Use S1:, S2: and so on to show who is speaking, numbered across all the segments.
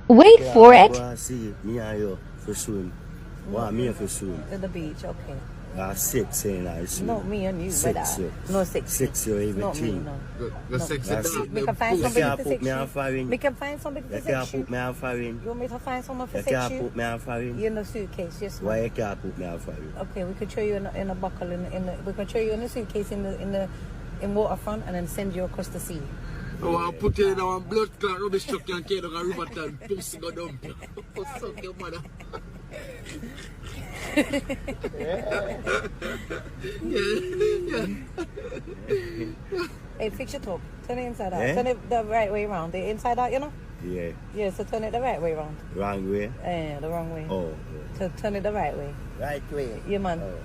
S1: Wait for it.
S2: See me and you for swim. Why me for swim?
S3: To the beach, okay.
S2: 6 saying I swim.
S3: Not me and you,
S2: 6
S3: brother.
S2: you.
S3: No, 6.
S2: 6 you even
S3: Not me,
S2: team.
S3: no.
S4: The 6
S3: We can find somebody to
S2: put
S3: fix
S2: me
S3: you.
S2: on foreign.
S3: We can find somebody to
S2: You
S3: fix
S2: can't
S3: you.
S2: put me on foreign.
S3: You want me to find someone to
S2: You
S3: fix
S2: can't
S3: you?
S2: put me on foreign.
S3: You're in the suitcase, yes, ma'am.
S2: Why you can't put me on foreign?
S3: Okay, we could throw you in a buckle we can throw you in a suitcase in waterfront and then send you across the sea.
S4: Oh, I'll put you in a blood clot rubbish truck and carry down a river and pussy go down. Fuck your mother.
S3: Hey, fix your top. Turn it inside out.
S2: Eh?
S3: Turn it the right way around. The inside out, you know?
S2: Yeah.
S3: Yeah, so turn it the right way around.
S2: Wrong way?
S3: Yeah, the wrong way.
S2: Oh.
S3: So turn it the right way.
S2: Right way.
S3: Yeah, man.
S2: Oh.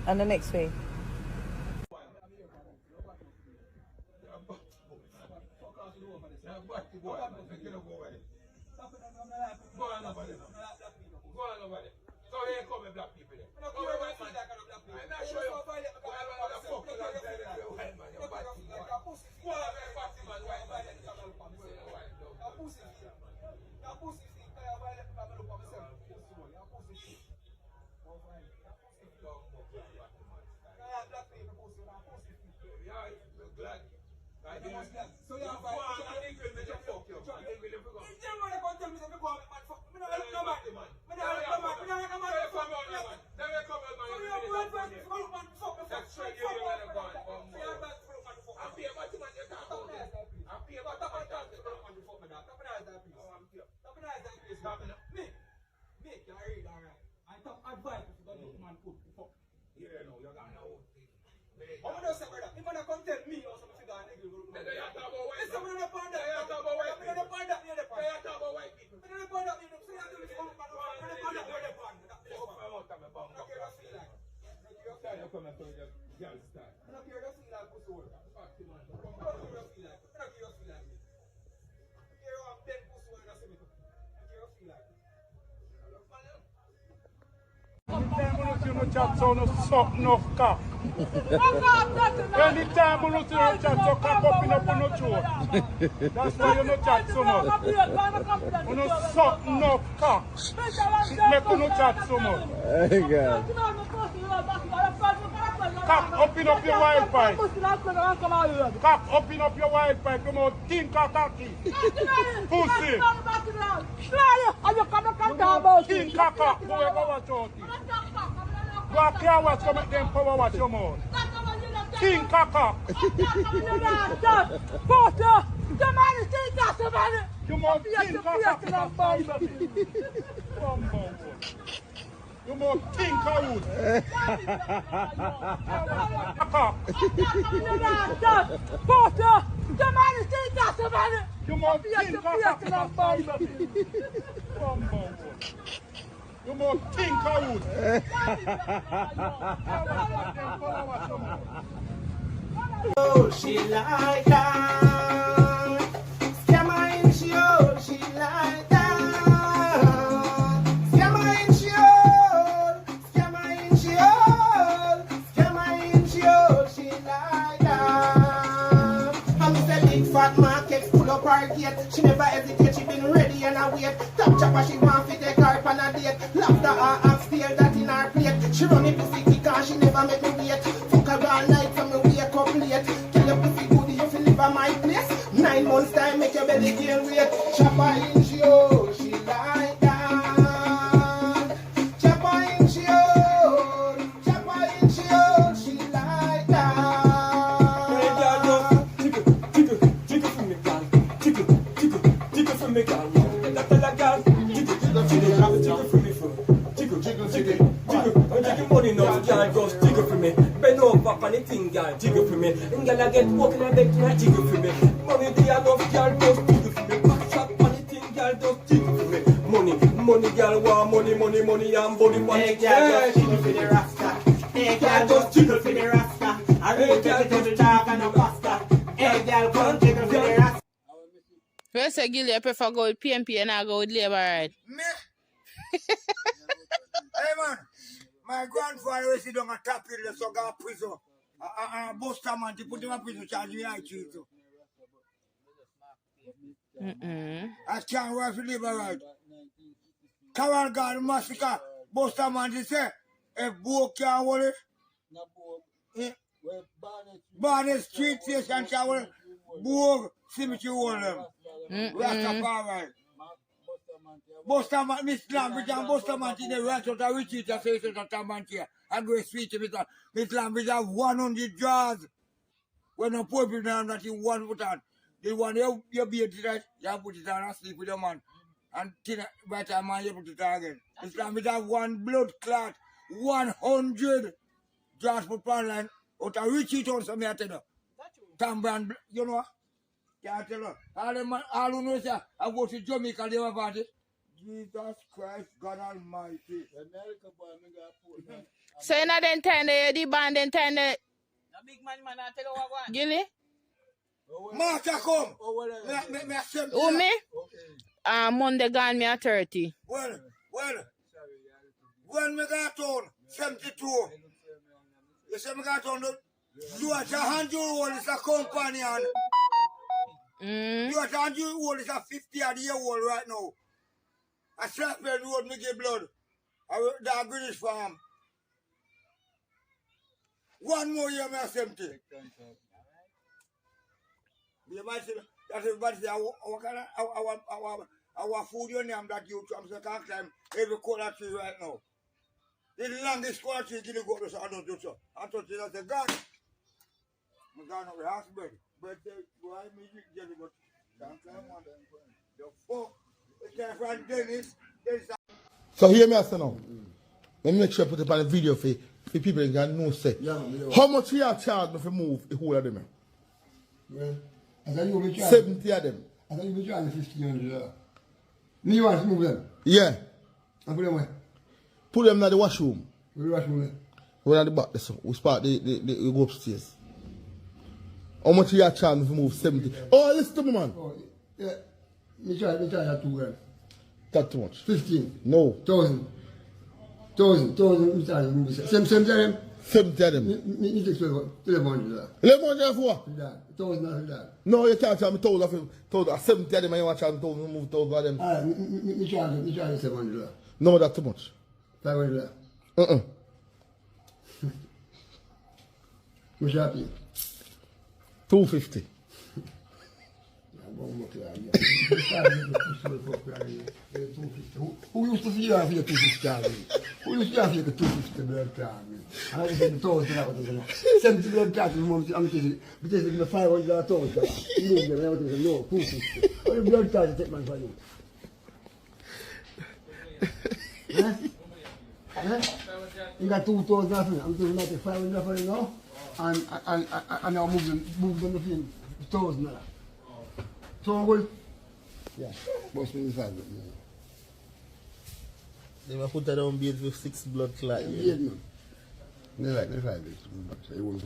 S3: And the next way.
S5: Chat so no suck enough cock. Anytime you look at chat so cock up in up on no throat. That's why you no chat so much. You no suck enough cock. It make you no chat so much.
S2: Hey God.
S5: Cock up in up your wild pipe. Cock up in up your wild pipe. You more think cocky. Pussy. Think cock. Whoever watch out. Go a car watch to make them power watch your mouth. King Kaka. You must King Kaka. You must King Kawood. Kaka. You must King Kaka. You must think I would.
S6: Oh, she like that. Scammer in she, oh, she like that. Scammer in she, oh, scammer in she, oh, scammer in she, oh, she like that. I'm a big fat market full up her gate. She never hesitate, she been ready and I wait. Top chopper, she want to take her on a date. Laughter her upstairs, that in her plate. She run it pussy quick and she never make me wait. Fuck her all night from me wake up late. Tell your pussy good if you live at my place. 9 months time make your belly gain weight. Chopper in she, oh, she like that. Chopper in she, oh, chopper in she, oh, she like that.
S7: Hey girl, just jiggle for me, girl. Jiggle for me, girl. Tell a girl, jiggle for me, jiggle money now, girl, just jiggle for me. Bend over on the thing, girl, jiggle for me. And girl, I get walking a bed, girl, jiggle for me. Money they are enough, girl, just jiggle for me. Back shot on the thing, girl, just jiggle for me. Money, girl, want money, and body money.
S6: Hey girl, just jiggle for the rasta. Hey girl, just jiggle for the rasta. I really take it to the dog and the pasta. Hey girl, come jiggle for the rasta.
S8: First, I Gilly, I prefer go with PMP and I go with Labour, right?
S9: Me? Hey man, my grandfather was sitting on a top hill, so got prison. Buster man, to put him in prison, charge me high cheese. I can't wait to live right. Carol God massacre. Buster man they say if book can't hold it. Barney Street Station can't hold it. Book cemetery hold them. Rastafari. Buster man, Miss Lambridge and Buster man in the right out of retreat and say it's a man here. I go speak to Miss Lambridge have 100 jars. When a poor people have not in one foot on. The one you be tonight, you put it on and sleep with your man. And by the time man you put it on again. Islam will have one blood clot, 100 jars put on line out of rich it on some I tell you. Tambrand, you know, can't tell you. All who know say I go to Jamaica they have a party. Jesus Christ, God Almighty.
S8: So in that time the band then time the
S6: Big man, I tell you what.
S8: Gilly?
S9: Master come.
S8: Who me? Monday gone me at 30.
S9: Well, when me got on 72, you say me got on you at 100-year-old is a companion. You at 100-year-old is a 50-year-old right now. A Stratford Road me give blood. That British farm. One more year me a 70. You might say that everybody say our food your name that you come so can't climb every corner tree right now. The longest corner tree you go to so I don't do so. I thought you that's a gun. I'm going to the hospital. But why me jelly but can't climb one the fuck it's time for Dennis.
S4: So hear me say now. Let me make sure I put it on the video for people that can know say. How much you charge me for move the whole of them?
S1: Well, I thought you were
S4: 70 of them.
S1: I thought you were charging $1,500. You want to move them?
S4: Yeah.
S1: And put them where?
S4: Put them in the washroom.
S1: Where the washroom there?
S4: We're at the back there, so we start the go upstairs. How much you charge me for move 70? Oh, listen to me, man.
S1: Oh, yeah. Me charge that $2,000.
S4: That too much.
S1: 15.
S4: No.
S1: 1,000. 1,000. Me charge move same time.
S4: 70 of them.
S1: Me take $1,100.
S4: 1100 for what?
S1: 1,000 for that.
S4: No, you can't charge me 1,000 for 70 of them and you want to charge me 1,000 move 1,000 of them.
S1: Alright, me charge $700.
S4: No, that's too much.
S1: $500. What's happy?
S4: 250.
S1: Who used to see you after 250? Who used to have you 250 blood clot? I just said 1,000. 70 blood clot. I'm taking the 500 1,000. No, 250. How the blood clot take man for you? You got 2,000 for me. I'm taking that 500 for you now. And I'll move them to 1,000. So good. Yeah, boss me inside.
S2: They will put that on bed with 6 blood clot.
S1: Yeah, man. They like 5 days.